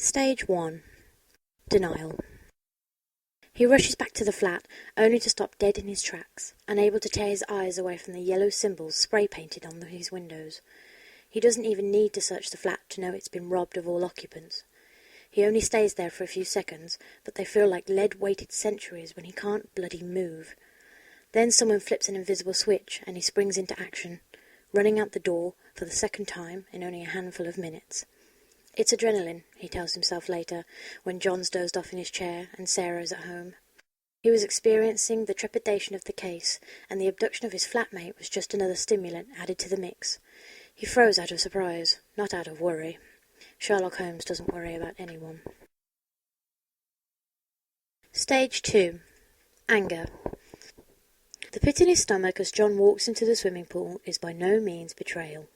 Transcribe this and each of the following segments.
Stage 1. Denial. He rushes back to the flat, only to stop dead in his tracks, unable to tear his eyes away from the yellow symbols spray-painted on his windows. He doesn't even need to search the flat to know it's been robbed of all occupants. He only stays there for a few seconds, but they feel like lead-weighted centuries when he can't bloody move. Then someone flips an invisible switch, and he springs into action, running out the door for the second time in only a handful of minutes. It's adrenaline, he tells himself later, when John's dozed off in his chair and Sarah's at home. He was experiencing the trepidation of the case, and the abduction of his flatmate was just another stimulant added to the mix. He froze out of surprise, not out of worry. Sherlock Holmes doesn't worry about anyone. Stage 2. Anger. The pit in his stomach as John walks into the swimming pool is by no means betrayal.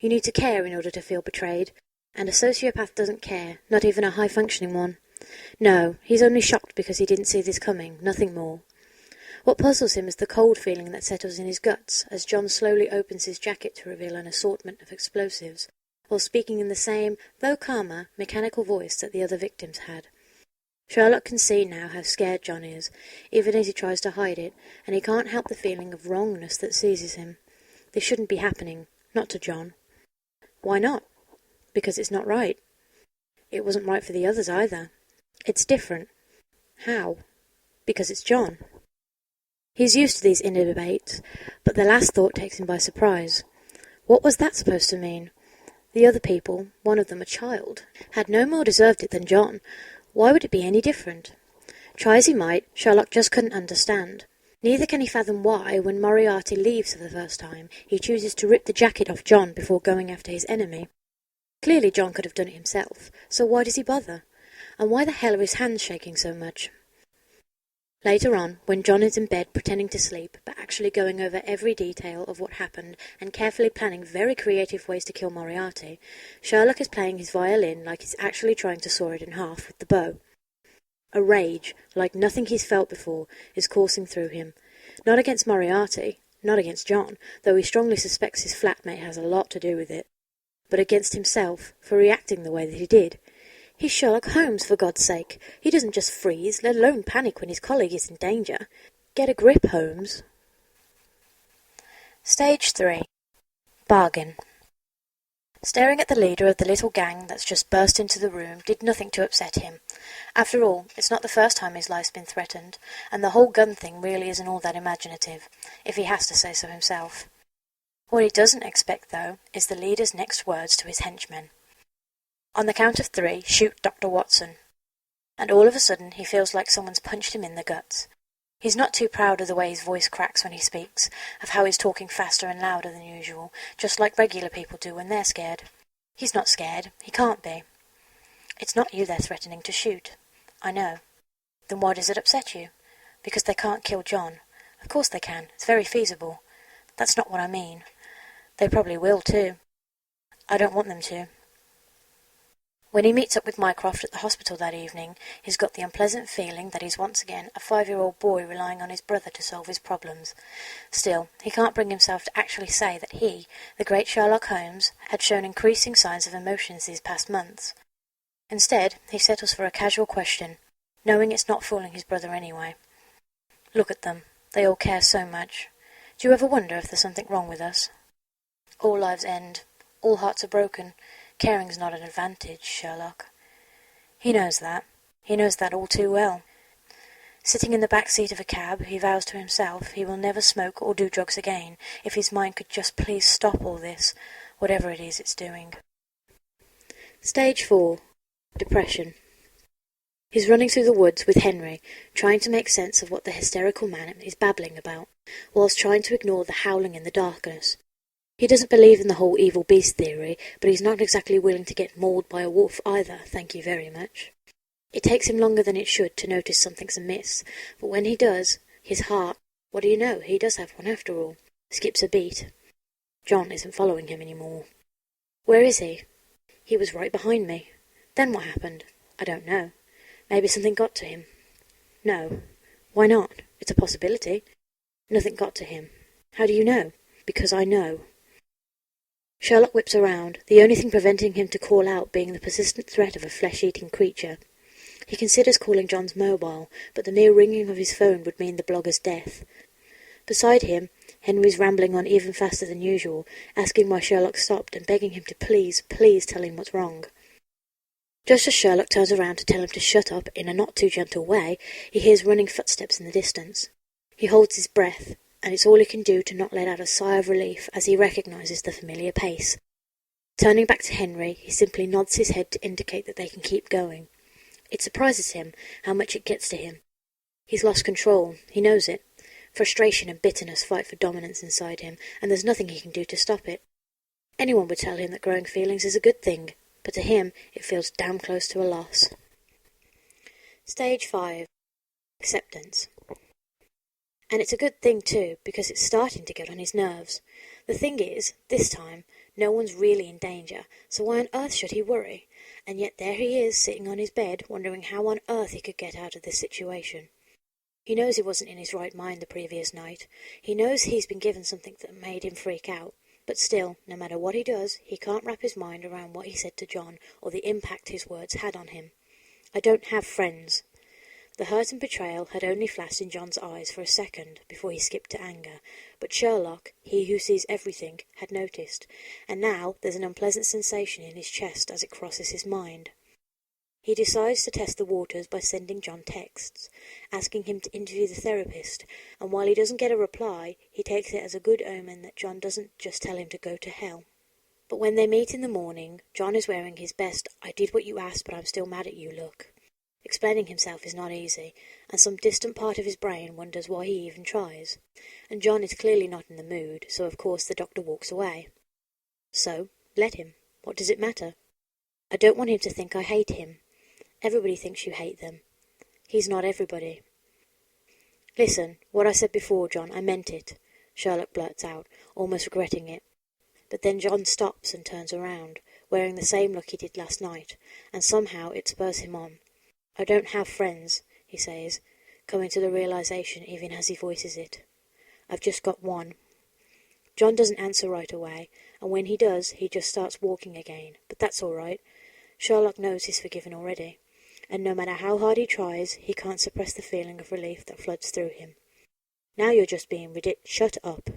You need to care in order to feel betrayed, and a sociopath doesn't care, not even a high-functioning one. No, he's only shocked because he didn't see this coming, nothing more. What puzzles him is the cold feeling that settles in his guts as John slowly opens his jacket to reveal an assortment of explosives, while speaking in the same, though calmer, mechanical voice that the other victims had. Sherlock can see now how scared John is, even as he tries to hide it, and he can't help the feeling of wrongness that seizes him. This shouldn't be happening, not to John. Why not? Because it's not right. It wasn't right for the others either. It's different. How? Because it's John. He's used to these inner debates, but the last thought takes him by surprise. What was that supposed to mean? The other people, one of them a child, had no more deserved it than John. Why would it be any different? Try as he might, Sherlock just couldn't understand. Neither can he fathom why, when Moriarty leaves for the first time, he chooses to rip the jacket off John before going after his enemy. Clearly John could have done it himself, so why does he bother? And why the hell are his hands shaking so much? Later on, when John is in bed pretending to sleep, but actually going over every detail of what happened and carefully planning very creative ways to kill Moriarty, Sherlock is playing his violin like he's actually trying to saw it in half with the bow. A rage, like nothing he's felt before, is coursing through him. Not against Moriarty, not against John, though he strongly suspects his flatmate has a lot to do with it, but against himself for reacting the way that he did. He's Sherlock Holmes, for God's sake. He doesn't just freeze, let alone panic when his colleague is in danger. Get a grip, Holmes. Stage 3. Bargain. Staring at the leader of the little gang that's just burst into the room did nothing to upset him. After all, it's not the first time his life's been threatened, and the whole gun thing really isn't all that imaginative, if he has to say so himself. What he doesn't expect, though, is the leader's next words to his henchmen. On the count of 3, shoot Dr. Watson. And all of a sudden he feels like someone's punched him in the guts. He's not too proud of the way his voice cracks when he speaks, of how he's talking faster and louder than usual, just like regular people do when they're scared. He's not scared. He can't be. It's not you they're threatening to shoot. I know. Then why does it upset you? Because they can't kill John. Of course they can. It's very feasible. That's not what I mean. They probably will, too. I don't want them to. When he meets up with Mycroft at the hospital that evening, he's got the unpleasant feeling that he's once again a 5-year-old boy relying on his brother to solve his problems. Still, he can't bring himself to actually say that he, the great Sherlock Holmes, had shown increasing signs of emotions these past months. Instead, he settles for a casual question, knowing it's not fooling his brother anyway. Look at them. They all care so much. Do you ever wonder if there's something wrong with us? All lives end. All hearts are broken. Caring's not an advantage, Sherlock. He knows that. He knows that all too well. Sitting in the back seat of a cab, he vows to himself he will never smoke or do drugs again if his mind could just please stop all this, whatever it is it's doing. Stage 4. Depression. He's running through the woods with Henry, trying to make sense of what the hysterical man is babbling about, whilst trying to ignore the howling in the darkness. He doesn't believe in the whole evil beast theory, but he's not exactly willing to get mauled by a wolf either, thank you very much. It takes him longer than it should to notice something's amiss, but when he does, his heart, what do you know, he does have one after all, skips a beat. John isn't following him anymore. Where is he? He was right behind me. Then what happened? I don't know. Maybe something got to him. No. Why not? It's a possibility. Nothing got to him. How do you know? Because I know. Sherlock whips around, the only thing preventing him to call out being the persistent threat of a flesh-eating creature. He considers calling John's mobile, but the mere ringing of his phone would mean the blogger's death. Beside him, Henry's rambling on even faster than usual, asking why Sherlock stopped and begging him to please, please tell him what's wrong. Just as Sherlock turns around to tell him to shut up in a not-too-gentle way, he hears running footsteps in the distance. He holds his breath, and it's all he can do to not let out a sigh of relief as he recognises the familiar pace. Turning back to Henry, he simply nods his head to indicate that they can keep going. It surprises him how much it gets to him. He's lost control, he knows it. Frustration and bitterness fight for dominance inside him, and there's nothing he can do to stop it. Anyone would tell him that growing feelings is a good thing, but to him it feels damn close to a loss. Stage 5. Acceptance. And it's a good thing too, because it's starting to get on his nerves. The thing is, this time, no one's really in danger, so why on earth should he worry? And yet there he is, sitting on his bed, wondering how on earth he could get out of this situation. He knows he wasn't in his right mind the previous night. He knows he's been given something that made him freak out. But still, no matter what he does, he can't wrap his mind around what he said to John, or the impact his words had on him. I don't have friends. The hurt and betrayal had only flashed in John's eyes for a second before he skipped to anger, but Sherlock, he who sees everything, had noticed, and now there's an unpleasant sensation in his chest as it crosses his mind. He decides to test the waters by sending John texts, asking him to interview the therapist, and while he doesn't get a reply, he takes it as a good omen that John doesn't just tell him to go to hell. But when they meet in the morning, John is wearing his best "I did what you asked, but I'm still mad at you" look. Explaining himself is not easy, and some distant part of his brain wonders why he even tries. And John is clearly not in the mood, so of course the doctor walks away. So, let him. What does it matter? I don't want him to think I hate him. Everybody thinks you hate them. He's not everybody. Listen, what I said before, John, I meant it, Sherlock blurts out, almost regretting it. But then John stops and turns around, wearing the same look he did last night, and somehow it spurs him on. I don't have friends, he says, coming to the realization even as he voices it. I've just got one. John doesn't answer right away, and when he does, he just starts walking again, but that's all right. Sherlock knows he's forgiven already, and no matter how hard he tries, he can't suppress the feeling of relief that floods through him. Now you're just being ridiculous. Shut up.